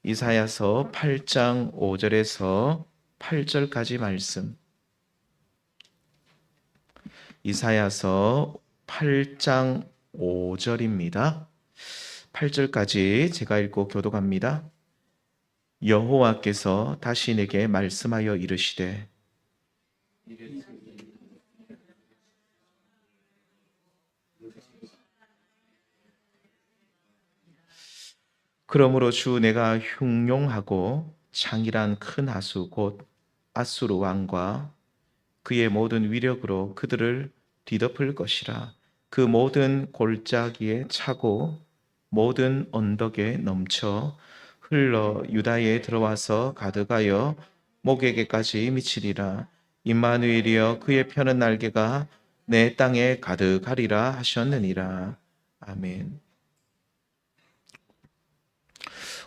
이사야서 8장 5절에서 8절까지 말씀. 이사야서 8장 5절입니다. 8절까지 제가 읽고 교독합니다. 여호와께서 다시 내게 말씀하여 이르시되 그러므로 주 내가 흉용하고 창이란 큰 하수 곧 아수르 왕과 그의 모든 위력으로 그들을 뒤덮을 것이라. 그 모든 골짜기에 차고 모든 언덕에 넘쳐 흘러 유다에 들어와서 가득하여 목에게까지 미치리라. 임마누엘이여 그의 펴는 날개가 내 땅에 가득하리라 하셨느니라. 아멘.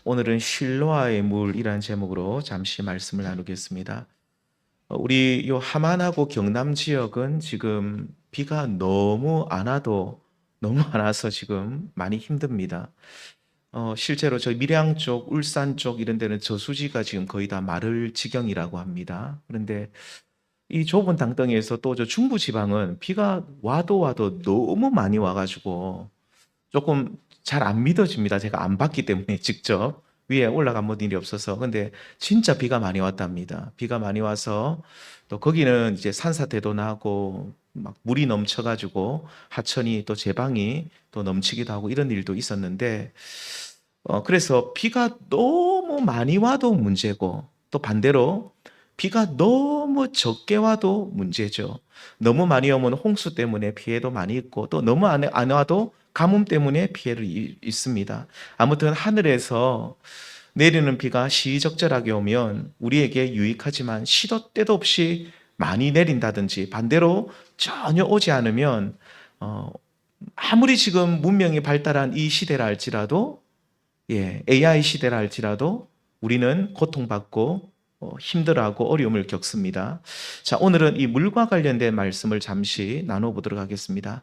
오늘은 실로아의 물이라는 제목으로 잠시 말씀을 나누겠습니다. 우리 요 하만하고 경남 지역은 지금 비가 너무 안 와서 지금 많이 힘듭니다. 실제로 저희 밀양 쪽, 울산 쪽 이런 데는 저수지가 지금 거의 다 마를 지경이라고 합니다. 그런데 이 좁은 땅덩이에서 또 저 중부 지방은 비가 와도 너무 많이 와가지고 조금 잘 안 믿어집니다. 제가 안 봤기 때문에 직접 위에 올라간 본 일이 없어서. 근데 진짜 비가 많이 왔답니다. 비가 많이 와서 또 거기는 이제 산사태도 나고 막 물이 넘쳐가지고 하천이 또 제방이 또 넘치기도 하고 이런 일도 있었는데, 그래서 비가 너무 많이 와도 문제고 또 반대로 비가 너무 적게 와도 문제죠. 너무 많이 오면 홍수 때문에 피해도 많이 있고 또 너무 안 와도 가뭄 때문에 피해를 입습니다. 아무튼 하늘에서 내리는 비가 시적절하게 오면 우리에게 유익하지만 시도 때도 없이 많이 내린다든지 반대로 전혀 오지 않으면 아무리 지금 문명이 발달한 이 시대라 할지라도 AI 시대라 할지라도 우리는 고통받고 힘들어하고 어려움을 겪습니다. 자, 오늘은 이 물과 관련된 말씀을 잠시 나눠보도록 하겠습니다.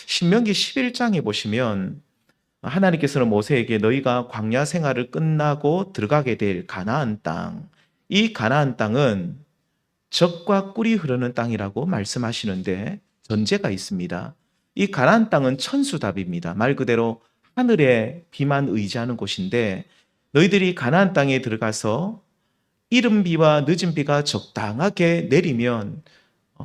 신명기 11장에 보시면 하나님께서는 모세에게 너희가 광야 생활을 끝나고 들어가게 될 가나안 땅, 이 가나안 땅은 젖과 꿀이 흐르는 땅이라고 말씀하시는데 전제가 있습니다. 이 가나안 땅은 천수답입니다. 말 그대로 하늘의 비만 의지하는 곳인데 너희들이 가나안 땅에 들어가서 이른 비와 늦은 비가 적당하게 내리면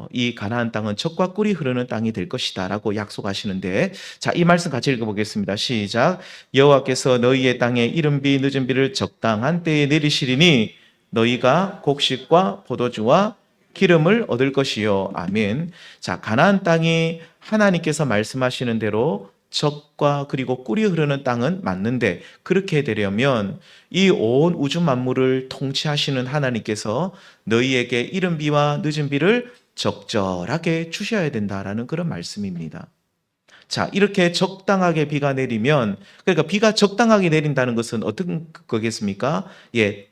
이 가나안 땅은 젖과 꿀이 흐르는 땅이 될 것이다 라고 약속하시는데, 자, 이 말씀 같이 읽어보겠습니다. 시작. 여호와께서 너희의 땅에 이른 비 늦은 비를 적당한 때에 내리시리니 너희가 곡식과 포도주와 기름을 얻을 것이요. 아멘. 자, 가나안 땅이 하나님께서 말씀하시는 대로 젖과 그리고 꿀이 흐르는 땅은 맞는데, 그렇게 되려면 이 온 우주 만물을 통치하시는 하나님께서 너희에게 이른 비와 늦은 비를 적절하게 주셔야 된다라는 그런 말씀입니다. 자, 이렇게 적당하게 비가 내리면, 그러니까 비가 적당하게 내린다는 것은 어떤 거겠습니까?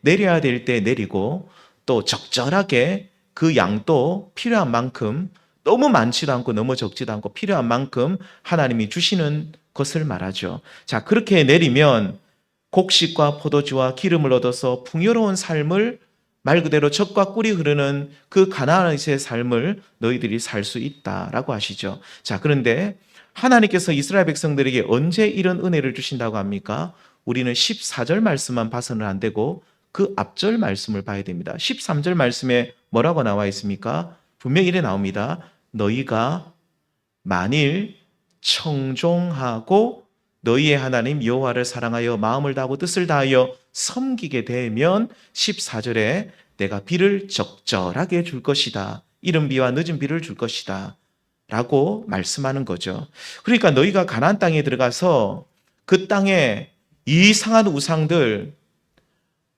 내려야 될 때 내리고 또 적절하게 그 양도 필요한 만큼, 너무 많지도 않고 너무 적지도 않고 필요한 만큼 하나님이 주시는 것을 말하죠. 자, 그렇게 내리면 곡식과 포도주와 기름을 얻어서 풍요로운 삶을, 말 그대로 젖과 꿀이 흐르는 그 가나안의 삶을 너희들이 살 수 있다라고 하시죠. 자, 그런데 하나님께서 이스라엘 백성들에게 언제 이런 은혜를 주신다고 합니까? 우리는 14절 말씀만 봐서는 안 되고 그 앞절 말씀을 봐야 됩니다. 13절 말씀에 뭐라고 나와 있습니까? 분명히 이래 나옵니다. 너희가 만일 청종하고 너희의 하나님 여호와를 사랑하여 마음을 다하고 뜻을 다하여 섬기게 되면 14절에 내가 비를 적절하게 줄 것이다. 이른 비와 늦은 비를 줄 것이다. 라고 말씀하는 거죠. 그러니까 너희가 가나안 땅에 들어가서 그 땅에 이상한 우상들,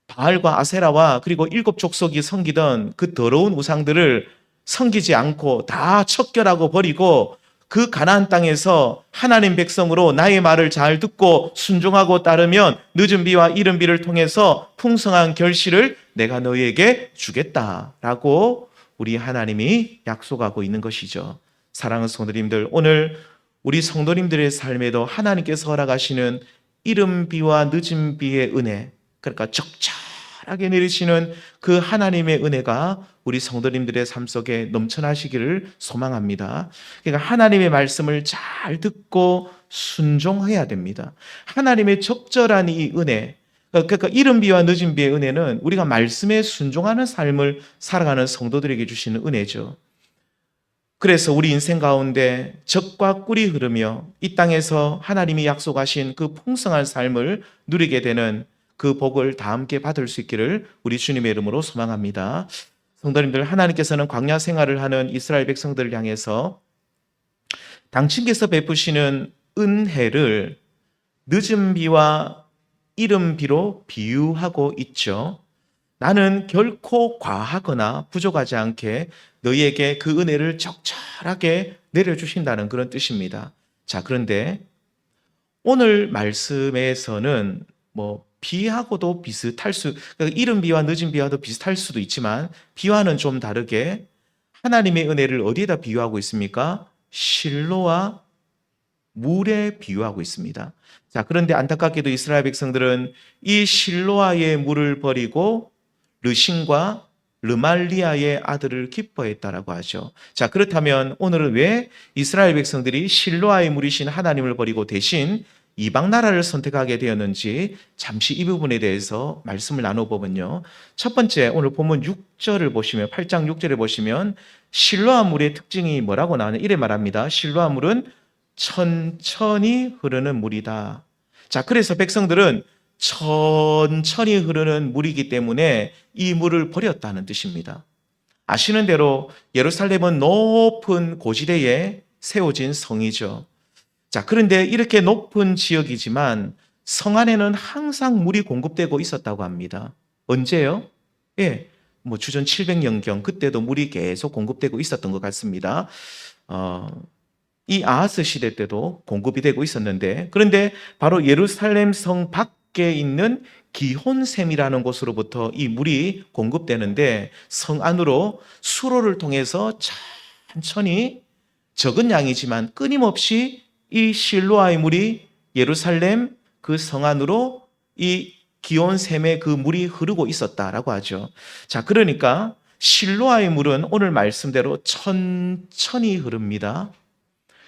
바알과 아세라와 그리고 일곱 족속이 섬기던 그 더러운 우상들을 섬기지 않고 다 척결하고 버리고 그 가나안 땅에서 하나님 백성으로 나의 말을 잘 듣고 순종하고 따르면 늦은 비와 이른 비를 통해서 풍성한 결실을 내가 너희에게 주겠다라고 우리 하나님이 약속하고 있는 것이죠. 사랑하는 성도님들, 오늘 우리 성도님들의 삶에도 하나님께서 허락하시는 이른 비와 늦은 비의 은혜, 그러니까 적절하게 내리시는 그 하나님의 은혜가 우리 성도님들의 삶 속에 넘쳐나시기를 소망합니다. 그러니까 하나님의 말씀을 잘 듣고 순종해야 됩니다. 하나님의 적절한 이 은혜, 그러니까 이른 비와 늦은 비의 은혜는 우리가 말씀에 순종하는 삶을 살아가는 성도들에게 주시는 은혜죠. 그래서 우리 인생 가운데 젖과 꿀이 흐르며 이 땅에서 하나님이 약속하신 그 풍성한 삶을 누리게 되는 그 복을 다 함께 받을 수 있기를 우리 주님의 이름으로 소망합니다. 성도님들, 하나님께서는 광야 생활을 하는 이스라엘 백성들을 향해서 당신께서 베푸시는 은혜를 늦은 비와 이른 비로 비유하고 있죠. 나는 결코 과하거나 부족하지 않게 너희에게 그 은혜를 적절하게 내려주신다는 그런 뜻입니다. 자, 그런데 오늘 말씀에서는 비하고도 비슷할 그러니까 이른 비와 늦은 비와도 비슷할 수도 있지만 비와는 좀 다르게 하나님의 은혜를 어디에다 비유하고 있습니까? 실로와 물에 비유하고 있습니다. 자, 그런데 안타깝게도 이스라엘 백성들은 이 실로아의 물을 버리고 르신과 르말리아의 아들을 기뻐했다라고 하죠. 자, 그렇다면 오늘은 왜 이스라엘 백성들이 실로아의 물이신 하나님을 버리고 대신 이방 나라를 선택하게 되었는지 잠시 이 부분에 대해서 말씀을 나눠보면요. 첫 번째, 오늘 본문 6절을 보시면 8장 6절에 보시면 실로아 물의 특징이 뭐라고 나오냐 이래 말합니다. 실로아 물은 천천히 흐르는 물이다. 자, 그래서 백성들은 천천히 흐르는 물이기 때문에 이 물을 버렸다는 뜻입니다. 아시는 대로 예루살렘은 높은 고지대에 세워진 성이죠. 자, 그런데 이렇게 높은 지역이지만 성 안에는 항상 물이 공급되고 있었다고 합니다. 언제요? 예, 주전 700년경 그때도 물이 계속 공급되고 있었던 것 같습니다. 이 아하스 시대 때도 공급이 되고 있었는데, 그런데 바로 예루살렘 성 밖에 있는 기혼샘이라는 곳으로부터 이 물이 공급되는데 성 안으로 수로를 통해서 천천히 적은 양이지만 끊임없이 이 실로아의 물이 예루살렘 그 성 안으로 이 기온샘의 그 물이 흐르고 있었다라고 하죠. 자, 그러니까 실로아의 물은 오늘 말씀대로 천천히 흐릅니다.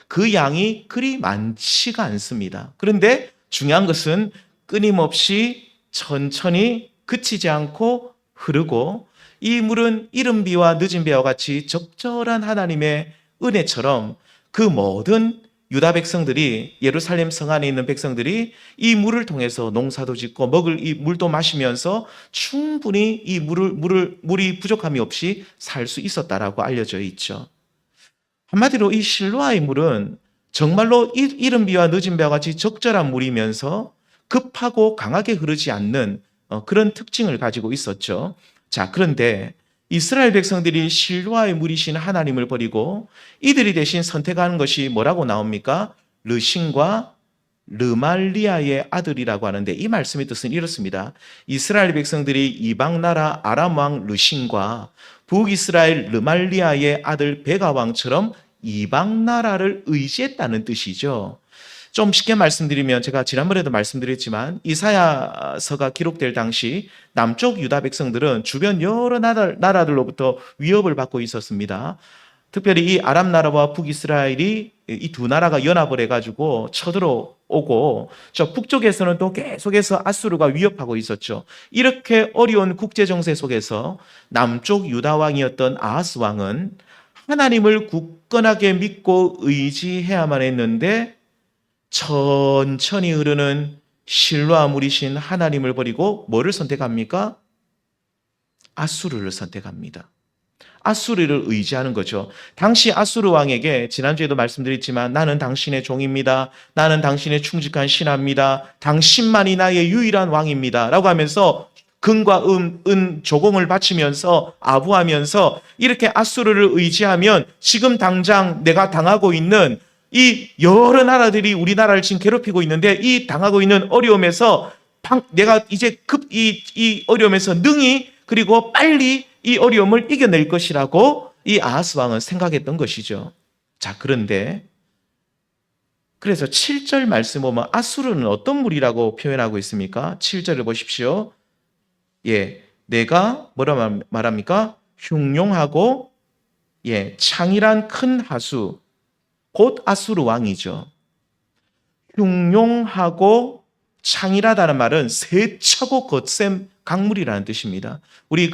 그 양이 그리 많지가 않습니다. 그런데 중요한 것은 끊임없이 천천히 그치지 않고 흐르고 이 물은 이른 비와 늦은 비와 같이 적절한 하나님의 은혜처럼 그 모든 유다 백성들이 예루살렘 성 안에 있는 백성들이 이 물을 통해서 농사도 짓고 먹을 이 물도 마시면서 충분히 이 물이 부족함이 없이 살 수 있었다라고 알려져 있죠. 한마디로 이 실로아의 물은 정말로 이른 비와 늦은 비와 같이 적절한 물이면서 급하고 강하게 흐르지 않는 그런 특징을 가지고 있었죠. 자, 그런데 이스라엘 백성들이 실로아의 물이신 하나님을 버리고 이들이 대신 선택하는 것이 뭐라고 나옵니까? 르신과 르말리아의 아들이라고 하는데 이 말씀의 뜻은 이렇습니다. 이스라엘 백성들이 이방 나라 아람 왕 르신과 북이스라엘 르말리아의 아들 베가 왕처럼 이방 나라를 의지했다는 뜻이죠. 좀 쉽게 말씀드리면 제가 지난번에도 말씀드렸지만 이사야서가 기록될 당시 남쪽 유다 백성들은 주변 여러 나라들로부터 위협을 받고 있었습니다. 특별히 이 아람 나라와 북이스라엘이 이 두 나라가 연합을 해가지고 쳐들어오고 저 북쪽에서는 또 계속해서 아수르가 위협하고 있었죠. 이렇게 어려운 국제 정세 속에서 남쪽 유다 왕이었던 아하스 왕은 하나님을 굳건하게 믿고 의지해야만 했는데 천천히 흐르는 실로아 물이신 하나님을 버리고 뭐를 선택합니까? 아수르를 선택합니다. 아수르를 의지하는 거죠. 당시 아수르 왕에게 지난주에도 말씀드렸지만 나는 당신의 종입니다. 나는 당신의 충직한 신하입니다. 당신만이 나의 유일한 왕입니다. 라고 하면서 금과 은 조공을 바치면서 아부하면서 이렇게 아수르를 의지하면 지금 당장 내가 당하고 있는 이 여러 나라들이 우리나라를 지금 괴롭히고 있는데 이 당하고 있는 어려움에서 내가 이제 이 어려움에서 능히 그리고 빨리 이 어려움을 이겨낼 것이라고 이 아하스 왕은 생각했던 것이죠. 자, 그런데 그래서 7절 말씀 보면 아수르는 어떤 물이라고 표현하고 있습니까? 7절을 보십시오. 내가 뭐라 말합니까? 흉용하고 창이란 큰 하수, 곧 아수르 왕이죠. 흉용하고 창이라다는 말은 세차고 거센 강물이라는 뜻입니다. 우리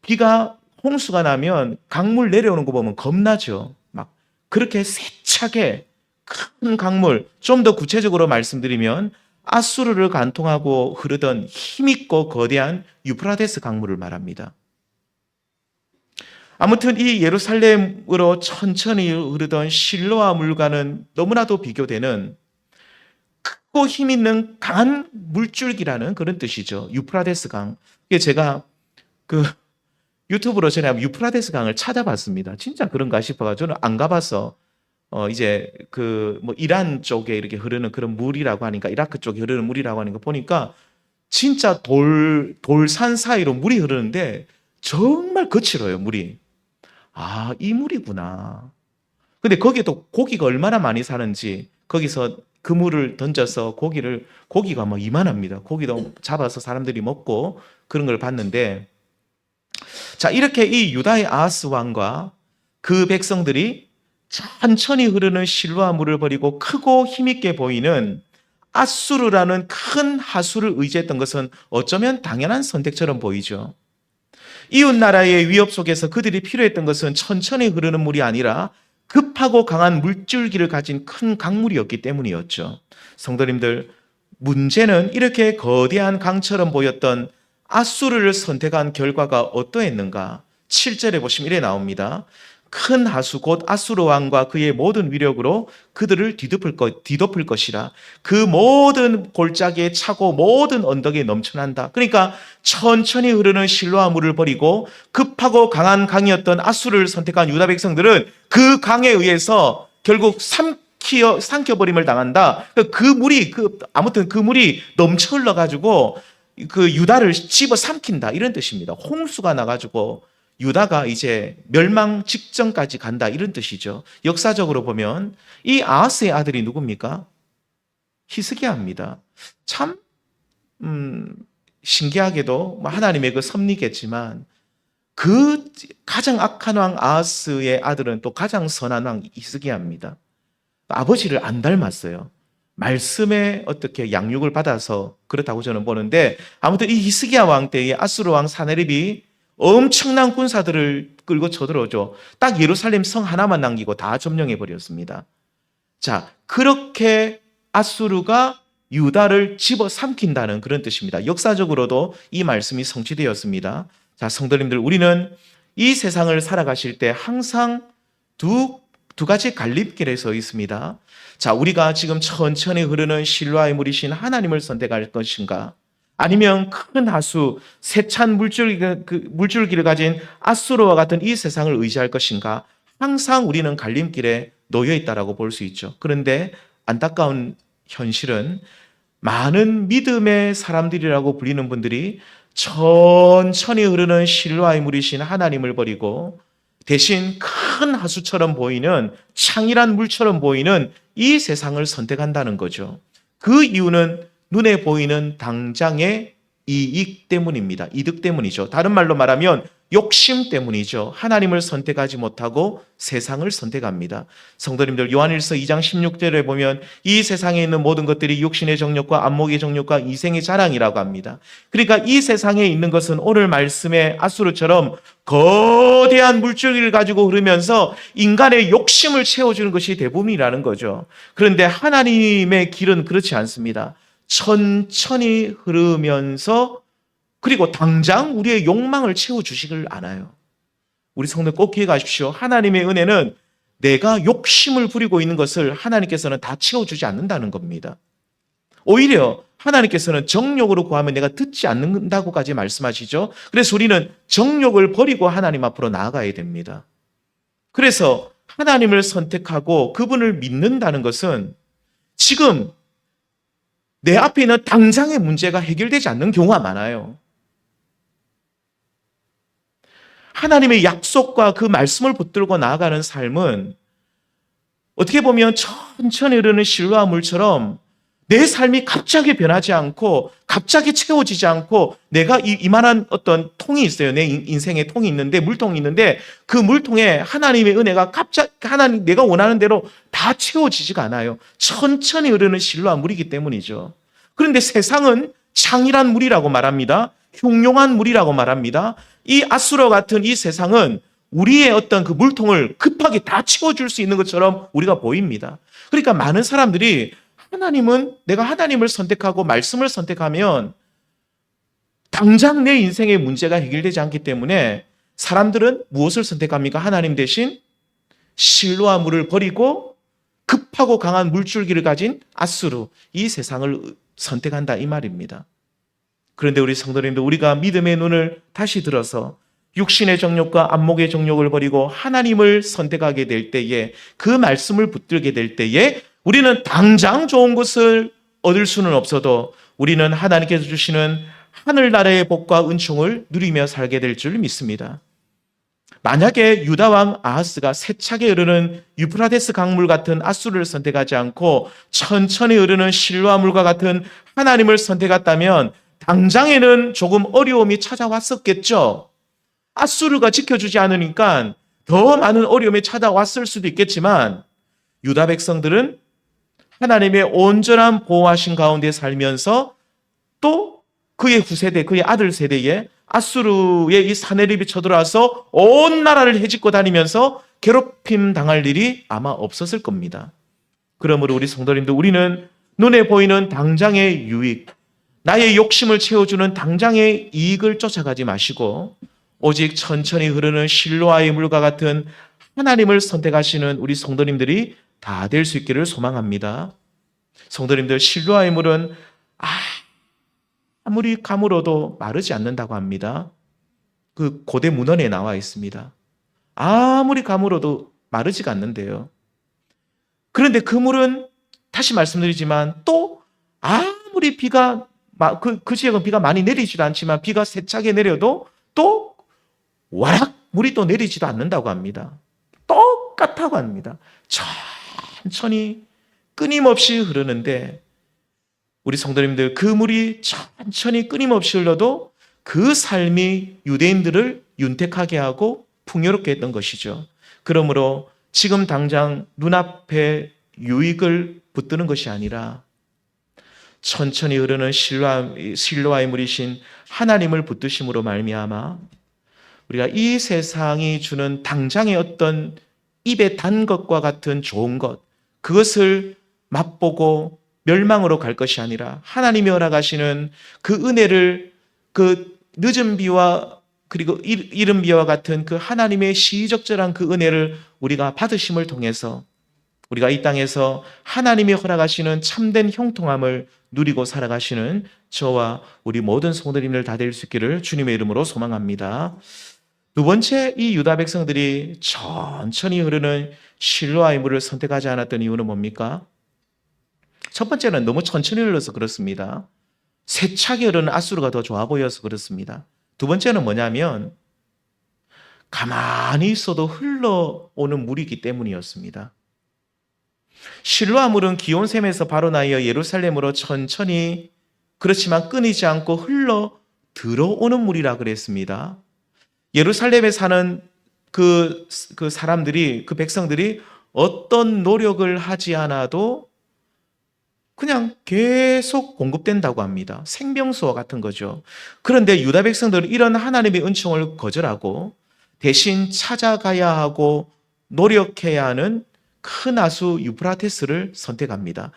비가 홍수가 나면 강물 내려오는 거 보면 겁나죠. 막 그렇게 세차게 큰 강물, 좀 더 구체적으로 말씀드리면 아수르를 관통하고 흐르던 힘있고 거대한 유프라데스 강물을 말합니다. 아무튼 이 예루살렘으로 천천히 흐르던 실로아 물과는 너무나도 비교되는 크고 힘 있는 강한 물줄기라는 그런 뜻이죠. 유프라데스 강. 이게 제가 유튜브로 전에 유프라데스 강을 찾아봤습니다. 진짜 그런가 싶어가지고 저는 안 가봐서 이제 뭐 이란 쪽에 이렇게 흐르는 그런 물이라고 하니까 이라크 쪽에 흐르는 물이라고 하니까 보니까 진짜 돌산 사이로 물이 흐르는데 정말 거칠어요, 물이. 아, 이 물이구나. 근데 거기에 또 고기가 얼마나 많이 사는지 거기서 그물을 던져서 고기가 막 이만합니다. 고기도 잡아서 사람들이 먹고 그런 걸 봤는데, 자, 이렇게 이 유다의 아하스 왕과 그 백성들이 천천히 흐르는 실로아 물을 버리고 크고 힘있게 보이는 아수르라는 큰 하수를 의지했던 것은 어쩌면 당연한 선택처럼 보이죠. 이웃 나라의 위협 속에서 그들이 필요했던 것은 천천히 흐르는 물이 아니라 급하고 강한 물줄기를 가진 큰 강물이었기 때문이었죠. 성도님들, 문제는 이렇게 거대한 강처럼 보였던 아수르를 선택한 결과가 어떠했는가? 7절에 보시면 이래 나옵니다. 큰 하수 곧 아수르 왕과 그의 모든 위력으로 그들을 뒤덮을 것이라. 그 모든 골짜기에 차고 모든 언덕에 넘쳐난다. 그러니까 천천히 흐르는 실로아 물을 버리고 급하고 강한 강이었던 아수르를 선택한 유다 백성들은 그 강에 의해서 결국 삼켜버림을 당한다. 아무튼 그 물이 넘쳐 흘러가지고 유다를 집어 삼킨다. 이런 뜻입니다. 홍수가 나가지고 유다가 이제 멸망 직전까지 간다. 이런 뜻이죠. 역사적으로 보면 이 아하스의 아들이 누굽니까? 히스기야입니다. 참 신기하게도 하나님의 그 섭리겠지만 그 가장 악한 왕 아하스의 아들은 또 가장 선한 왕 히스기야입니다. 아버지를 안 닮았어요. 말씀에 어떻게 양육을 받아서 그렇다고 저는 보는데, 아무튼 이 히스기야 왕 때에 아수르 왕 사네립이 엄청난 군사들을 끌고 쳐들어오죠. 딱 예루살렘 성 하나만 남기고 다 점령해 버렸습니다. 자, 그렇게 아수르가 유다를 집어삼킨다는 그런 뜻입니다. 역사적으로도 이 말씀이 성취되었습니다. 자, 성도님들, 우리는 이 세상을 살아가실 때 항상 두 가지 갈림길에 서 있습니다. 자, 우리가 지금 천천히 흐르는 실로아의 물이신 하나님을 선택할 것인가? 아니면 큰 하수, 세찬 물줄기를 가진 아수르와 같은 이 세상을 의지할 것인가? 항상 우리는 갈림길에 놓여 있다라고 볼 수 있죠. 그런데 안타까운 현실은 많은 믿음의 사람들이라고 불리는 분들이 천천히 흐르는 실로아의 물이신 하나님을 버리고 대신 큰 하수처럼 보이는 창이란 물처럼 보이는 이 세상을 선택한다는 거죠. 그 이유는 눈에 보이는 당장의 이익 때문입니다. 이득 때문이죠. 다른 말로 말하면 욕심 때문이죠. 하나님을 선택하지 못하고 세상을 선택합니다. 성도님들, 요한일서 2장 16절에 보면 이 세상에 있는 모든 것들이 육신의 정욕과 안목의 정욕과 이생의 자랑이라고 합니다. 그러니까 이 세상에 있는 것은 오늘 말씀의 아수르처럼 거대한 물줄기를 가지고 흐르면서 인간의 욕심을 채워주는 것이 대부분이라는 거죠. 그런데 하나님의 길은 그렇지 않습니다. 천천히 흐르면서 그리고 당장 우리의 욕망을 채워주시길 않아요. 우리 성도 꼭 기억하십시오. 하나님의 은혜는 내가 욕심을 부리고 있는 것을 하나님께서는 다 채워주지 않는다는 겁니다. 오히려 하나님께서는 정욕으로 구하면 내가 듣지 않는다고까지 말씀하시죠. 그래서 우리는 정욕을 버리고 하나님 앞으로 나아가야 됩니다. 그래서 하나님을 선택하고 그분을 믿는다는 것은 지금 내 앞에 있는 당장의 문제가 해결되지 않는 경우가 많아요. 하나님의 약속과 그 말씀을 붙들고 나아가는 삶은 어떻게 보면 천천히 흐르는 실로아 물처럼 내 삶이 갑자기 변하지 않고 갑자기 채워지지 않고 내가 이만한 어떤 통이 있어요. 내 인생의 통이 있는데 물통이 있는데 그 물통에 하나님의 은혜가 갑자기 하나님 내가 원하는 대로 다 채워지지가 않아요. 천천히 흐르는 실로와 물이기 때문이죠. 그런데 세상은 창이란 물이라고 말합니다. 흉용한 물이라고 말합니다. 이 아수르 같은 이 세상은 우리의 어떤 그 물통을 급하게 다 채워줄 수 있는 것처럼 우리가 보입니다. 그러니까 많은 사람들이 내가 하나님을 선택하고 말씀을 선택하면 당장 내 인생의 문제가 해결되지 않기 때문에 사람들은 무엇을 선택합니까? 하나님 대신 실로와 물을 버리고 급하고 강한 물줄기를 가진 아수르, 이 세상을 선택한다 이 말입니다. 그런데 우리 성도님들, 우리가 믿음의 눈을 다시 들어서 육신의 정욕과 안목의 정욕을 버리고 하나님을 선택하게 될 때에, 그 말씀을 붙들게 될 때에 우리는 당장 좋은 것을 얻을 수는 없어도 우리는 하나님께서 주시는 하늘나라의 복과 은총을 누리며 살게 될 줄 믿습니다. 만약에 유다왕 아하스가 세차게 흐르는 유프라데스 강물 같은 아수르를 선택하지 않고 천천히 흐르는 실로아 물과 같은 하나님을 선택했다면 당장에는 조금 어려움이 찾아왔었겠죠. 아수르가 지켜주지 않으니까 더 많은 어려움이 찾아왔을 수도 있겠지만 유다 백성들은 하나님의 온전한 보호하신 가운데 살면서 또 그의 후세대, 그의 아들 세대에 아수르의 이 사내립이 쳐들어와서 온 나라를 헤집고 다니면서 괴롭힘 당할 일이 아마 없었을 겁니다. 그러므로 우리 성도님들, 우리는 눈에 보이는 당장의 유익, 나의 욕심을 채워주는 당장의 이익을 쫓아가지 마시고 오직 천천히 흐르는 실로아의 물과 같은 하나님을 선택하시는 우리 성도님들이 다 될 수 있기를 소망합니다. 성도님들, 실로아의 물은 아무리 가물어도 마르지 않는다고 합니다. 그 고대 문헌에 나와 있습니다. 아무리 가물어도 마르지가 않는데요. 그런데 그 물은 다시 말씀드리지만 또 아무리 그 지역은 비가 많이 내리지도 않지만 비가 세차게 내려도 또 와락 물이 또 내리지도 않는다고 합니다. 똑같다고 합니다. 천천히 끊임없이 흐르는데 우리 성도님들, 그 물이 천천히 끊임없이 흘러도 그 삶이 유대인들을 윤택하게 하고 풍요롭게 했던 것이죠. 그러므로 지금 당장 눈앞에 유익을 붙드는 것이 아니라 천천히 흐르는 실로아의 물이신 하나님을 붙드심으로 말미암아 우리가 이 세상이 주는 당장의 어떤 입에 단 것과 같은 좋은 것, 그것을 맛보고 멸망으로 갈 것이 아니라 하나님이 허락하시는 그 은혜를, 그 늦은 비와 그리고 이른 비와 같은 그 하나님의 시의적절한 그 은혜를 우리가 받으심을 통해서 우리가 이 땅에서 하나님이 허락하시는 참된 형통함을 누리고 살아가시는 저와 우리 모든 성도님들 다 될 수 있기를 주님의 이름으로 소망합니다. 두 번째, 이 유다 백성들이 천천히 흐르는 실로아의 물을 선택하지 않았던 이유는 뭡니까? 첫 번째는 너무 천천히 흘러서 그렇습니다. 세차게 흐르는 아수르가 더 좋아 보여서 그렇습니다. 두 번째는 뭐냐면 가만히 있어도 흘러오는 물이기 때문이었습니다. 실로아 물은 기온샘에서 바로 나이어 예루살렘으로 천천히, 그렇지만 끊이지 않고 흘러 들어오는 물이라 그랬습니다. 예루살렘에 사는 그 사람들이, 그 백성들이 어떤 노력을 하지 않아도 그냥 계속 공급된다고 합니다. 생명수와 같은 거죠. 그런데 유다 백성들은 이런 하나님의 은총을 거절하고 대신 찾아가야 하고 노력해야 하는 큰 하수 유프라테스를 선택합니다.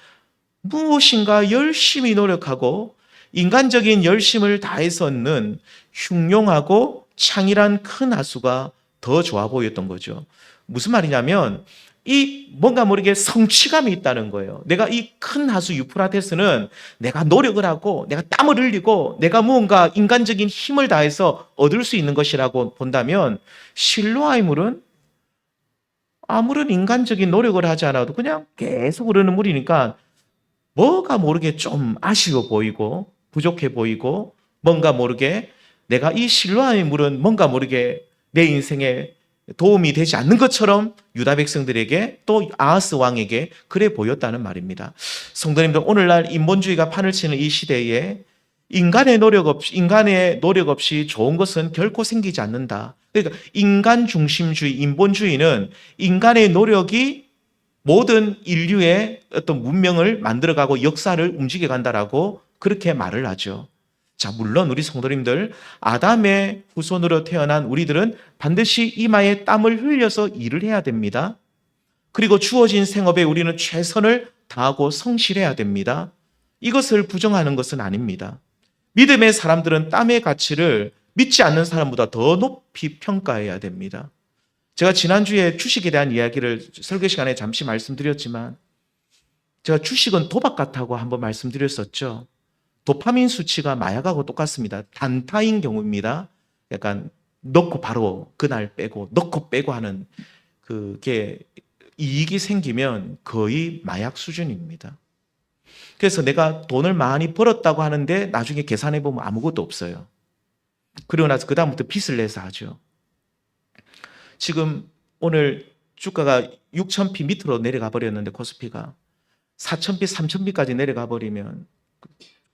무엇인가 열심히 노력하고 인간적인 열심을 다해서 얻는 흉용하고 창이란 큰 하수가 더 좋아 보였던 거죠. 무슨 말이냐면 이 뭔가 모르게 성취감이 있다는 거예요. 내가 이 큰 하수 유프라테스는 내가 노력을 하고 내가 땀을 흘리고 내가 무언가 인간적인 힘을 다해서 얻을 수 있는 것이라고 본다면 실로아의 물은 아무런 인간적인 노력을 하지 않아도 그냥 계속 흐르는 물이니까 뭐가 모르게 좀 아쉬워 보이고 부족해 보이고 뭔가 모르게 내가 이 실로아의 물은 뭔가 모르게 내 인생에 도움이 되지 않는 것처럼 유다 백성들에게 또 아하스 왕에게 그래 보였다는 말입니다. 성도님들, 오늘날 인본주의가 판을 치는 이 시대에 인간의 노력 없이 좋은 것은 결코 생기지 않는다. 그러니까 인간 중심주의, 인본주의는 인간의 노력이 모든 인류의 어떤 문명을 만들어가고 역사를 움직여간다라고 그렇게 말을 하죠. 자, 물론 우리 성도님들, 아담의 후손으로 태어난 우리들은 반드시 이마에 땀을 흘려서 일을 해야 됩니다. 그리고 주어진 생업에 우리는 최선을 다하고 성실해야 됩니다. 이것을 부정하는 것은 아닙니다. 믿음의 사람들은 땀의 가치를 믿지 않는 사람보다 더 높이 평가해야 됩니다. 제가 지난주에 주식에 대한 이야기를 설교 시간에 잠시 말씀드렸지만, 제가 주식은 도박 같다고 한번 말씀드렸었죠. 도파민 수치가 마약하고 똑같습니다. 단타인 경우입니다. 약간 넣고 바로 그날 빼고 넣고 빼고 하는 그게 이익이 생기면 거의 마약 수준입니다. 그래서 내가 돈을 많이 벌었다고 하는데 나중에 계산해 보면 아무것도 없어요. 그리고 나서 그다음부터 빚을 내서 하죠. 지금 오늘 주가가 6,000피 밑으로 내려가 버렸는데 코스피가 4,000피, 3,000피까지 내려가 버리면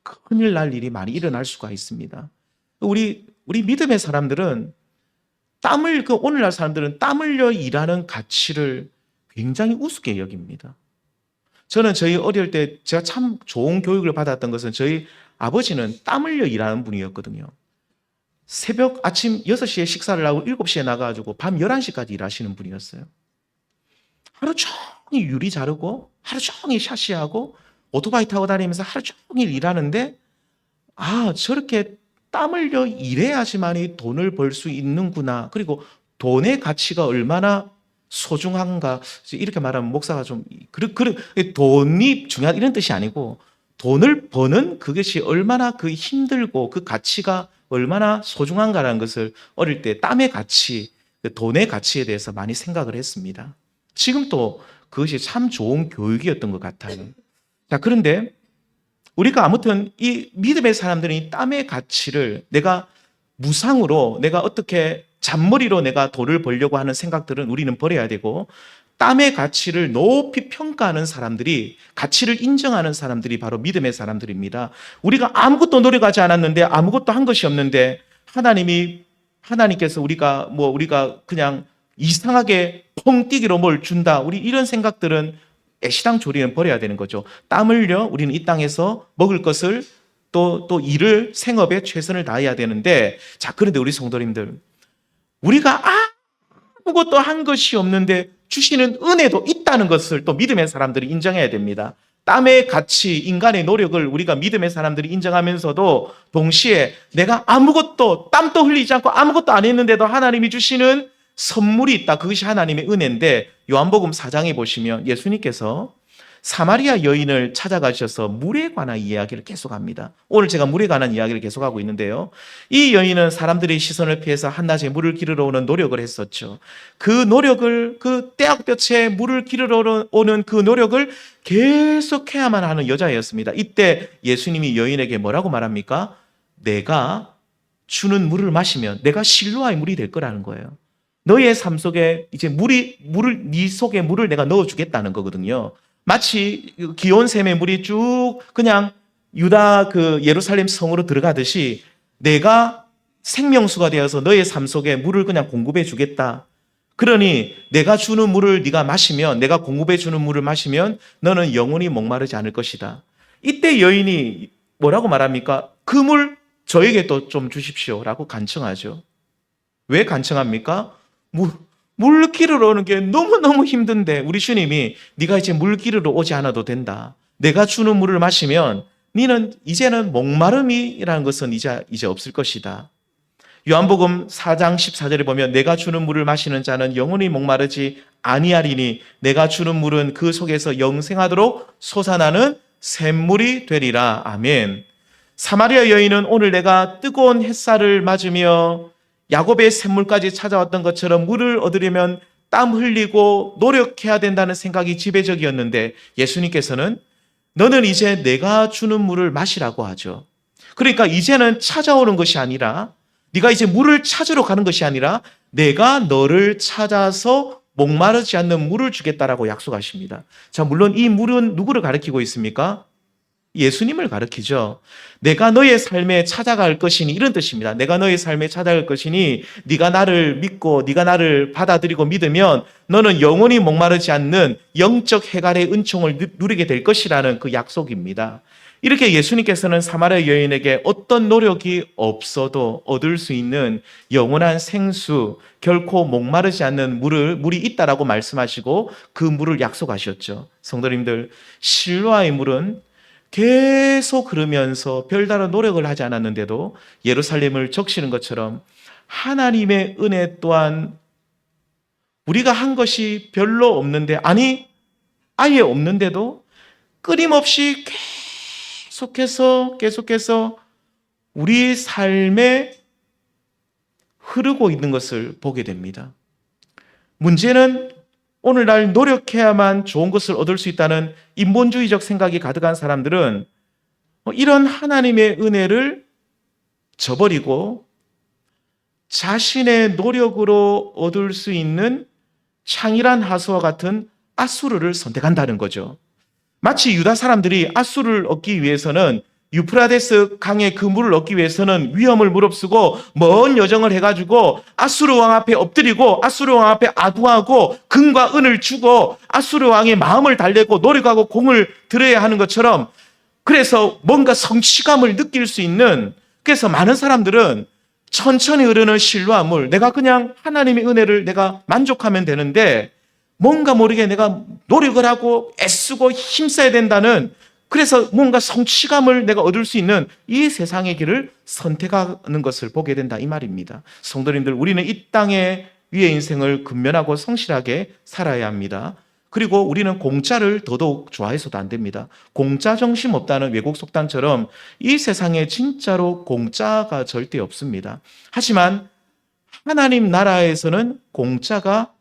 큰일 날 일이 많이 일어날 수가 있습니다. 우리 믿음의 사람들은 오늘날 사람들은 땀 흘려 일하는 가치를 굉장히 우습게 여깁니다. 저는 저희 어릴 때 제가 참 좋은 교육을 받았던 것은 저희 아버지는 땀 흘려 일하는 분이었거든요. 새벽 아침 6시에 식사를 하고 7시에 나가가지고 밤 11시까지 일하시는 분이었어요. 하루 종일 유리 자르고 하루 종일 샤시하고 오토바이 타고 다니면서 하루 종일 일하는데, 저렇게 땀 흘려 일해야지만이 돈을 벌 수 있는구나. 그리고 돈의 가치가 얼마나 소중한가. 이렇게 말하면 목사가 좀 돈이 중요한 이런 뜻이 아니고, 돈을 버는 그것이 얼마나 그 힘들고 그 가치가 얼마나 소중한가라는 것을 어릴 때 땀의 가치, 돈의 가치에 대해서 많이 생각을 했습니다. 지금 또 그것이 참 좋은 교육이었던 것 같아요. 자, 그런데 우리가 아무튼 이 믿음의 사람들은 이 땀의 가치를 내가 무상으로, 내가 어떻게 잔머리로 내가 돈을 벌려고 하는 생각들은 우리는 버려야 되고, 땀의 가치를 높이 평가하는 사람들이, 가치를 인정하는 사람들이 바로 믿음의 사람들입니다. 우리가 아무것도 노력하지 않았는데, 아무것도 한 것이 없는데 하나님께서 우리가 그냥 이상하게 펑뛰기로 뭘 준다, 우리 이런 생각들은 애시당 조리는 버려야 되는 거죠. 땀 흘려 우리는 이 땅에서 먹을 것을 또 일을, 생업에 최선을 다해야 되는데, 자, 그런데 우리 성도님들, 우리가 아무것도 한 것이 없는데 주시는 은혜도 있다는 것을 또 믿음의 사람들이 인정해야 됩니다. 땀의 가치, 인간의 노력을 우리가 믿음의 사람들이 인정하면서도 동시에 내가 땀도 흘리지 않고 아무것도 안 했는데도 하나님이 주시는 선물이 있다. 그것이 하나님의 은혜인데, 요한복음 4장에 보시면 예수님께서 사마리아 여인을 찾아가셔서 물에 관한 이야기를 계속합니다. 오늘 제가 물에 관한 이야기를 계속하고 있는데요. 이 여인은 사람들의 시선을 피해서 한낮에 물을 기르러 오는 노력을 했었죠. 그 노력을, 그 떼약볕에 물을 기르러 오는 그 노력을 계속해야만 하는 여자였습니다. 이때 예수님이 여인에게 뭐라고 말합니까? 내가 주는 물을 마시면 내가 실로아의 물이 될 거라는 거예요. 너의 삶 속에 이제 네 속에 물을 내가 넣어주겠다는 거거든요. 마치 기온샘의 물이 쭉 그냥 유다 예루살렘 성으로 들어가듯이 내가 생명수가 되어서 너의 삶 속에 물을 그냥 공급해 주겠다. 그러니 내가 주는 물을 네가 마시면, 내가 공급해 주는 물을 마시면 너는 영원히 목마르지 않을 것이다. 이때 여인이 뭐라고 말합니까? 그 물 저에게 또 좀 주십시오라고 간청하죠. 왜 간청합니까? 물 기르러 오는 게 너무너무 힘든데 우리 주님이 네가 이제 물 기르러 오지 않아도 된다. 내가 주는 물을 마시면 너는 이제는 목마름이라는 것은 이제 없을 것이다. 요한복음 4장 14절에 보면 내가 주는 물을 마시는 자는 영원히 목마르지 아니하리니 내가 주는 물은 그 속에서 영생하도록 솟아나는 샘물이 되리라. 아멘. 사마리아 여인은 오늘 내가 뜨거운 햇살을 맞으며 야곱의 샘물까지 찾아왔던 것처럼 물을 얻으려면 땀 흘리고 노력해야 된다는 생각이 지배적이었는데, 예수님께서는 너는 이제 내가 주는 물을 마시라고 하죠. 그러니까 이제는 찾아오는 것이 아니라 네가 이제 물을 찾으러 가는 것이 아니라 내가 너를 찾아서 목마르지 않는 물을 주겠다라고 약속하십니다. 자, 물론 이 물은 누구를 가리키고 있습니까? 예수님을 가리키죠. 내가 너의 삶에 찾아갈 것이니 이런 뜻입니다. 내가 너의 삶에 찾아갈 것이니 네가 나를 믿고 네가 나를 받아들이고 믿으면 너는 영원히 목마르지 않는 영적 해갈의 은총을 누리게 될 것이라는 그 약속입니다. 이렇게 예수님께서는 사마리아 여인에게 어떤 노력이 없어도 얻을 수 있는 영원한 생수, 결코 목마르지 않는 물이 있다라고 말씀하시고 그 물을 약속하셨죠. 성도님들, 실로아의 물은 계속 흐르면서 별다른 노력을 하지 않았는데도 예루살렘을 적시는 것처럼 하나님의 은혜 또한 우리가 한 것이 별로 없는데, 아니 아예 없는데도 끊임없이 계속해서 우리 삶에 흐르고 있는 것을 보게 됩니다. 문제는 오늘날 노력해야만 좋은 것을 얻을 수 있다는 인본주의적 생각이 가득한 사람들은 이런 하나님의 은혜를 저버리고 자신의 노력으로 얻을 수 있는 창일한 하수와 같은 앗수르를 선택한다는 거죠. 마치 유다 사람들이 앗수르를 얻기 위해서는 유프라데스 강의 그 물을 얻기 위해서는 위험을 무릅쓰고 먼 여정을 해가지고 아수르 왕 앞에 엎드리고 아수르 왕 앞에 아부하고 금과 은을 주고 아수르 왕의 마음을 달래고 노력하고 공을 들여야 하는 것처럼, 그래서 뭔가 성취감을 느낄 수 있는, 그래서 많은 사람들은 천천히 흐르는 실로아 물, 내가 그냥 하나님의 은혜를 내가 만족하면 되는데 뭔가 모르게 내가 노력을 하고 애쓰고 힘써야 된다는, 그래서 뭔가 성취감을 내가 얻을 수 있는 이 세상의 길을 선택하는 것을 보게 된다, 이 말입니다. 성도님들, 우리는 이 땅의 위의 인생을 근면하고 성실하게 살아야 합니다. 그리고 우리는 공짜를 더더욱 좋아해서도 안 됩니다. 공짜 정신 없다는 외국 속담처럼 이 세상에 진짜로 공짜가 절대 없습니다. 하지만 하나님 나라에서는 공짜가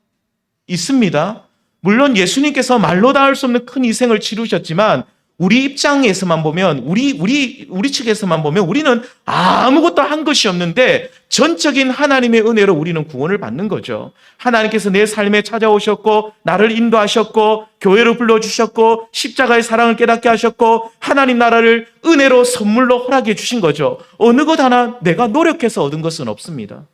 있습니다. 물론 예수님께서 말로 다 할 수 없는 큰 희생을 치르셨지만 우리 입장에서만 보면, 우리 측에서만 보면 우리는 아무것도 한 것이 없는데 전적인 하나님의 은혜로 우리는 구원을 받는 거죠. 하나님께서 내 삶에 찾아오셨고 나를 인도하셨고 교회로 불러주셨고 십자가의 사랑을 깨닫게 하셨고 하나님 나라를 은혜로 선물로 허락해 주신 거죠. 어느 것 하나 내가 노력해서 얻은 것은 없습니다.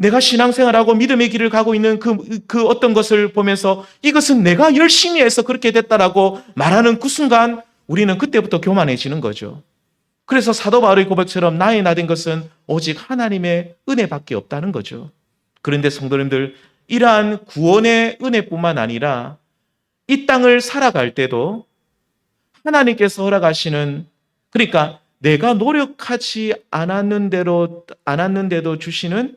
내가 신앙생활하고 믿음의 길을 가고 있는 그 어떤 것을 보면서 이것은 내가 열심히 해서 그렇게 됐다라고 말하는 그 순간 우리는 그때부터 교만해지는 거죠. 그래서 사도 바울의 고백처럼 나의 나 된 것은 오직 하나님의 은혜밖에 없다는 거죠. 그런데 성도님들, 이러한 구원의 은혜뿐만 아니라 이 땅을 살아갈 때도 하나님께서 허락하시는, 그러니까 내가 노력하지 않았는데도 주시는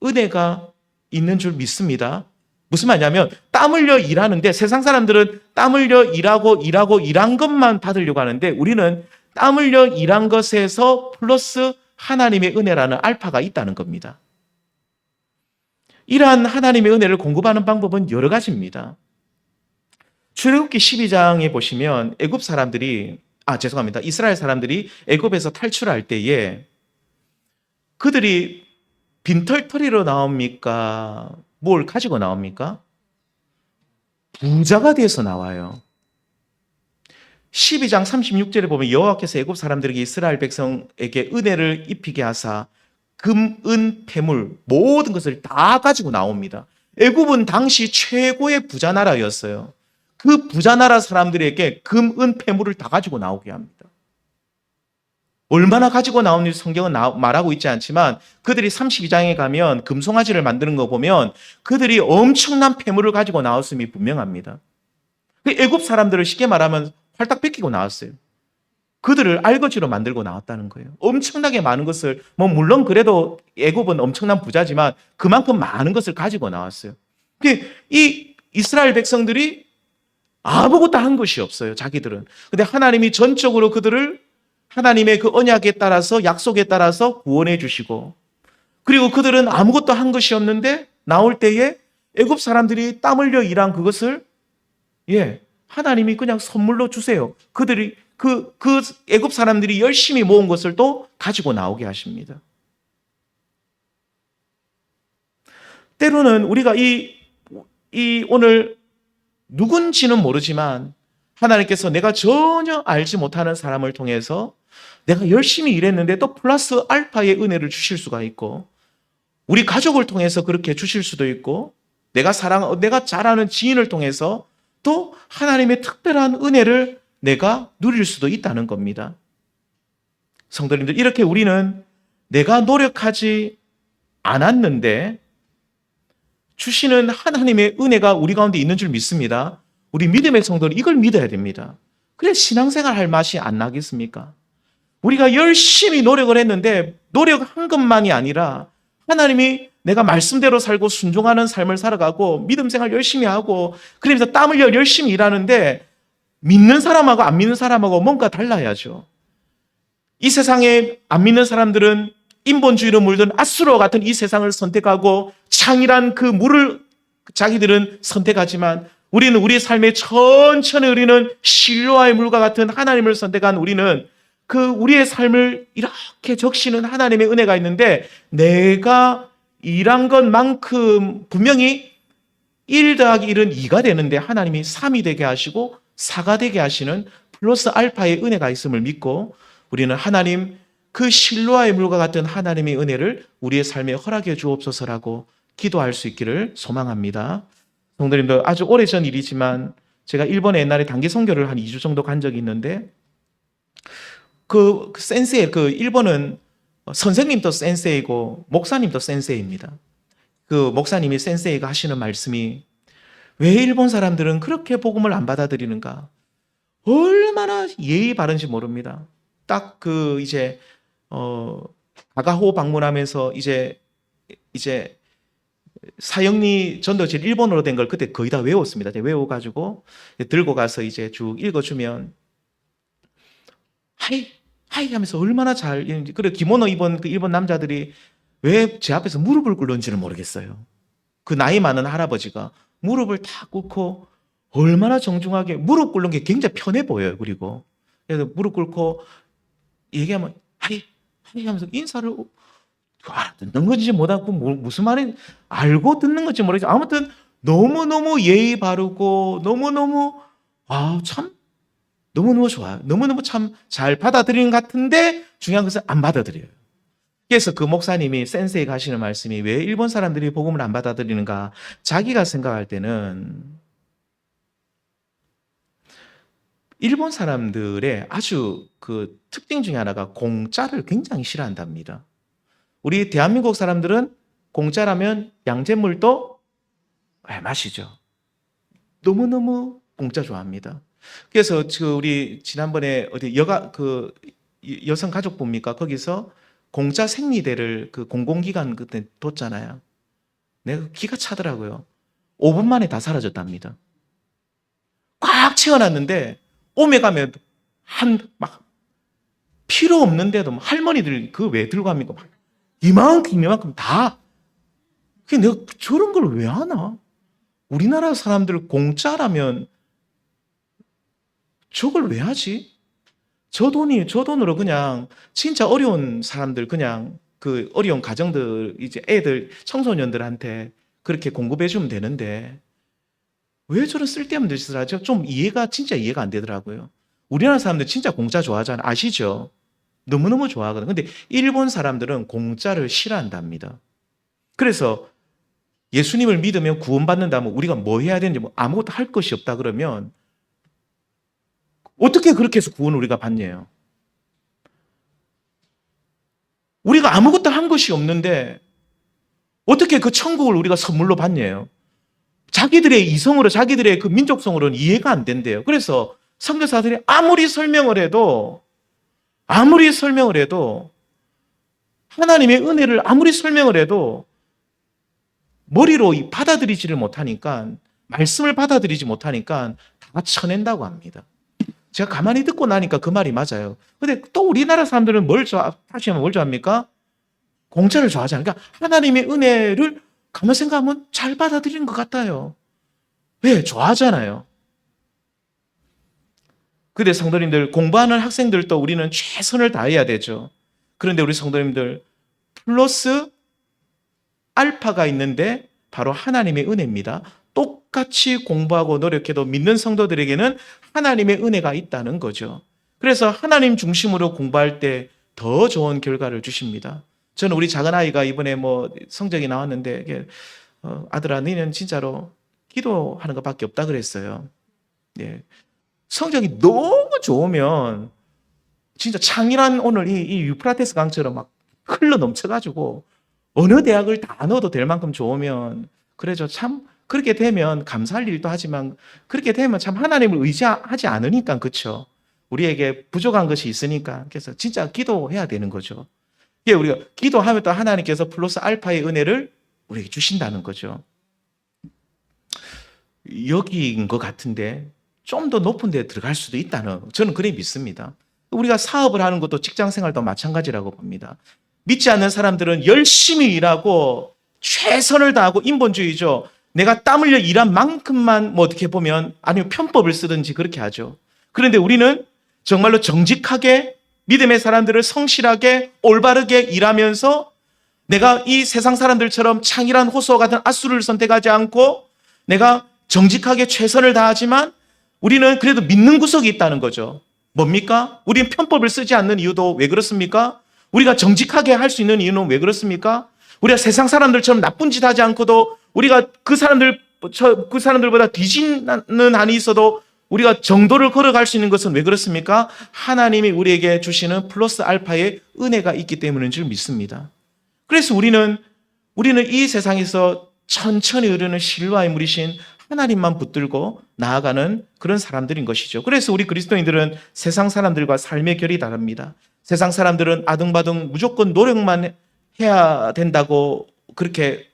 은혜가 있는 줄 믿습니다. 무슨 말이냐면 땀 흘려 일하는데, 세상 사람들은 땀 흘려 일한 것만 받으려고 하는데 우리는 땀 흘려 일한 것에서 플러스 하나님의 은혜라는 알파가 있다는 겁니다. 이러한 하나님의 은혜를 공급하는 방법은 여러 가지입니다. 출애굽기 12장에 보시면 이스라엘 사람들이 애굽에서 탈출할 때에 그들이 빈털터리로 나옵니까? 뭘 가지고 나옵니까? 부자가 돼서 나와요. 12장 36절에 보면 여호와께서 애굽 사람들에게 이스라엘 백성에게 은혜를 입히게 하사 금, 은, 폐물 모든 것을 다 가지고 나옵니다. 애굽은 당시 최고의 부자 나라였어요. 그 부자 나라 사람들에게 금, 은, 폐물을 다 가지고 나오게 합니다. 얼마나 가지고 나오는지 성경은 말하고 있지 않지만 그들이 32장에 가면 금송아지를 만드는 거 보면 그들이 엄청난 폐물을 가지고 나왔음이 분명합니다. 애굽 사람들을 쉽게 말하면 활딱 뺏기고 나왔어요. 그들을 알거지로 만들고 나왔다는 거예요. 엄청나게 많은 것을, 물론 그래도 애굽은 엄청난 부자지만 그만큼 많은 것을 가지고 나왔어요. 이 이스라엘 백성들이 아무것도 한 것이 없어요, 자기들은. 근데 하나님이 전적으로 그들을 하나님의 그 언약에 따라서, 약속에 따라서 구원해 주시고, 그리고 그들은 아무것도 한 것이 없는데 나올 때에 애굽 사람들이 땀 흘려 일한 그것을 하나님이 그냥 선물로 주세요. 그들이 그 애굽 사람들이 열심히 모은 것을 또 가지고 나오게 하십니다. 때로는 우리가 이 오늘 누군지는 모르지만 하나님께서 내가 전혀 알지 못하는 사람을 통해서 내가 열심히 일했는데 또 플러스 알파의 은혜를 주실 수가 있고, 우리 가족을 통해서 그렇게 주실 수도 있고, 내가 잘 아는 지인을 통해서 또 하나님의 특별한 은혜를 내가 누릴 수도 있다는 겁니다. 성도님들, 이렇게 우리는 내가 노력하지 않았는데 주시는 하나님의 은혜가 우리 가운데 있는 줄 믿습니다. 우리 믿음의 성도는 이걸 믿어야 됩니다. 그래 신앙생활 할 맛이 안 나겠습니까? 우리가 열심히 노력을 했는데 노력한 것만이 아니라 하나님이 내가 말씀대로 살고 순종하는 삶을 살아가고 믿음 생활 열심히 하고 그러면서 땀 흘려 열심히 일하는데 믿는 사람하고 안 믿는 사람하고 뭔가 달라야죠. 이 세상에 안 믿는 사람들은 인본주의로 물든 아수르와 같은 이 세상을 선택하고 창이란 그 물을 자기들은 선택하지만 우리는 우리의 삶에 천천히 우리는 실로아의 물과 같은 하나님을 선택한 우리는 그 우리의 삶을 이렇게 적시는 하나님의 은혜가 있는데 내가 일한 것만큼 분명히 1 더하기 1은 2가 되는데 하나님이 3이 되게 하시고 4가 되게 하시는 플러스 알파의 은혜가 있음을 믿고 우리는 하나님 그 실로아의 물과 같은 하나님의 은혜를 우리의 삶에 허락해 주옵소서라고 기도할 수 있기를 소망합니다. 성도님들, 아주 오래전 일이지만 제가 일본에 옛날에 단기 선교를 한 2주 정도 간 적이 있는데 그 센세이, 그 일본은 선생님도 센세이고 목사님도 센세이입니다. 그 목사님이 센세이가 하시는 말씀이 왜 일본 사람들은 그렇게 복음을 안 받아들이는가? 얼마나 예의 바른지 모릅니다. 딱 그 이제 가가호 방문하면서 이제 사형리 전도질 일본어로 된 걸 그때 거의 다 외웠습니다. 외워가지고 들고 가서 이제 쭉 읽어주면 하이 하면서 얼마나 잘 읽는지. 그래 기모노 입은 그 일본 남자들이 왜 제 앞에서 무릎을 꿇는지는 모르겠어요. 그 나이 많은 할아버지가 무릎을 다 꿇고 얼마나 정중하게 무릎 꿇는 게 굉장히 편해 보여요. 그리고 그래서 무릎 꿇고 얘기하면 하이 하면서 인사를 알아듣는 건지 못하고 무슨 말인지 알고 듣는 건지 모르겠지만 아무튼 너무너무 예의 바르고 너무너무 참 너무너무 좋아요. 너무너무 참 잘 받아들이는 것 같은데 중요한 것은 안 받아들여요. 그래서 그 목사님이 센세이가 하시는 말씀이 왜 일본 사람들이 복음을 안 받아들이는가? 자기가 생각할 때는 일본 사람들의 아주 그 특징 중에 하나가 공짜를 굉장히 싫어한답니다. 우리 대한민국 사람들은 공짜라면 양잿물도 마시죠. 너무너무 공짜 좋아합니다. 그래서 우리 지난번에 어디 여성 가족부입니까? 거기서 공짜 생리대를 그 공공기관 그때 뒀잖아요. 내가 기가 차더라고요. 5분 만에 다 사라졌답니다. 꽉 채워놨는데 오메 가면 막 필요 없는데도 할머니들 그거 왜 들고 갑니까? 막 이만큼 다. 내가 저런 걸 왜 하나? 우리나라 사람들 공짜라면 저걸 왜 하지? 저 돈으로 그냥 진짜 어려운 사람들 그냥 그 어려운 가정들 이제 애들 청소년들한테 그렇게 공급해 주면 되는데 왜 저런 쓸데없는 짓을 하죠? 좀 진짜 이해가 안 되더라고요. 우리나라 사람들 진짜 공짜 좋아하잖아요. 아시죠? 너무너무 좋아하거든요. 근데 일본 사람들은 공짜를 싫어한답니다. 그래서 예수님을 믿으면 구원받는다면 우리가 뭐 해야 되는지 아무것도 할 것이 없다 그러면 어떻게 그렇게 해서 구원을 우리가 받냐요? 우리가 아무것도 한 것이 없는데 어떻게 그 천국을 우리가 선물로 받냐요? 자기들의 이성으로 자기들의 그 민족성으로는 이해가 안 된대요. 그래서 선교사들이 아무리 설명을 해도 하나님의 은혜를 아무리 설명을 해도 머리로 받아들이지를 못하니까 말씀을 받아들이지 못하니까 다 쳐낸다고 합니다. 제가 가만히 듣고 나니까 그 말이 맞아요. 근데 또 우리나라 사람들은 다시 한번 뭘 좋아합니까? 공짜를 좋아하잖아요. 그러니까 하나님의 은혜를 가만 생각하면 잘 받아들이는 것 같아요. 왜? 좋아하잖아요. 근데 성도님들, 공부하는 학생들도 우리는 최선을 다해야 되죠. 그런데 우리 성도님들, 플러스 알파가 있는데 바로 하나님의 은혜입니다. 똑같이 공부하고 노력해도 믿는 성도들에게는 하나님의 은혜가 있다는 거죠. 그래서 하나님 중심으로 공부할 때 더 좋은 결과를 주십니다. 저는 우리 작은 아이가 이번에 성적이 나왔는데 아들아, 너는 진짜로 기도하는 것밖에 없다 그랬어요. 예. 성적이 너무 좋으면 진짜 창이란 오늘 이 유프라테스 강처럼 막 흘러 넘쳐가지고 어느 대학을 다 넣어도 될 만큼 좋으면, 그래죠. 참 그렇게 되면 감사할 일도 하지만 그렇게 되면 참 하나님을 의지하지 않으니까, 그렇죠. 우리에게 부족한 것이 있으니까. 그래서 진짜 기도해야 되는 거죠. 이게 우리가 기도하면 또 하나님께서 플러스 알파의 은혜를 우리에게 주신다는 거죠. 여기인 것 같은데 좀 더 높은 데 들어갈 수도 있다는, 저는 그래 믿습니다. 우리가 사업을 하는 것도 직장 생활도 마찬가지라고 봅니다. 믿지 않는 사람들은 열심히 일하고 최선을 다하고 인본주의죠. 내가 땀 흘려 일한 만큼만 어떻게 보면 아니면 편법을 쓰든지 그렇게 하죠. 그런데 우리는 정말로 정직하게 믿음의 사람들을 성실하게 올바르게 일하면서 내가 이 세상 사람들처럼 창이란 호수와 같은 앗수를 선택하지 않고 내가 정직하게 최선을 다하지만 우리는 그래도 믿는 구석이 있다는 거죠. 뭡니까? 우리는 편법을 쓰지 않는 이유도 왜 그렇습니까? 우리가 정직하게 할 수 있는 이유는 왜 그렇습니까? 우리가 세상 사람들처럼 나쁜 짓 하지 않고도 우리가 그 사람들보다 뒤지는 한이 있어도 우리가 정도를 걸어갈 수 있는 것은 왜 그렇습니까? 하나님이 우리에게 주시는 플러스 알파의 은혜가 있기 때문인 줄 믿습니다. 그래서 우리는 이 세상에서 천천히 흐르는 실로아의 물이신 하나님만 붙들고 나아가는 그런 사람들인 것이죠. 그래서 우리 그리스도인들은 세상 사람들과 삶의 결이 다릅니다. 세상 사람들은 아등바등 무조건 노력만 해야 된다고 그렇게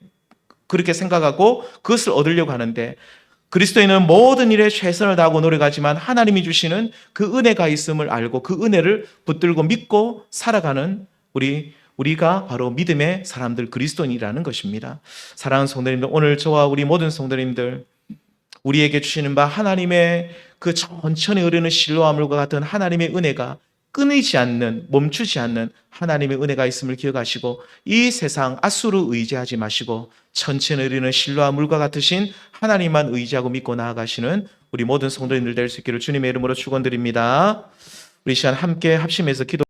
생각하고 그것을 얻으려고 하는데, 그리스도인은 모든 일에 최선을 다하고 노력하지만 하나님이 주시는 그 은혜가 있음을 알고 그 은혜를 붙들고 믿고 살아가는 우리가 바로 믿음의 사람들, 그리스도인이라는 것입니다. 사랑하는 성도님들, 오늘 저와 우리 모든 성도님들, 우리에게 주시는 바 하나님의 그 천천히 흐르는 실로와 물과 같은 하나님의 은혜가 끊이지 않는, 멈추지 않는 하나님의 은혜가 있음을 기억하시고 이 세상 앗수를 의지하지 마시고 천천히 흐르는 실로와 물과 같으신 하나님만 의지하고 믿고 나아가시는 우리 모든 성도님들 될 수 있기를 주님의 이름으로 축원드립니다. 우리 시간 함께 합심해서 기도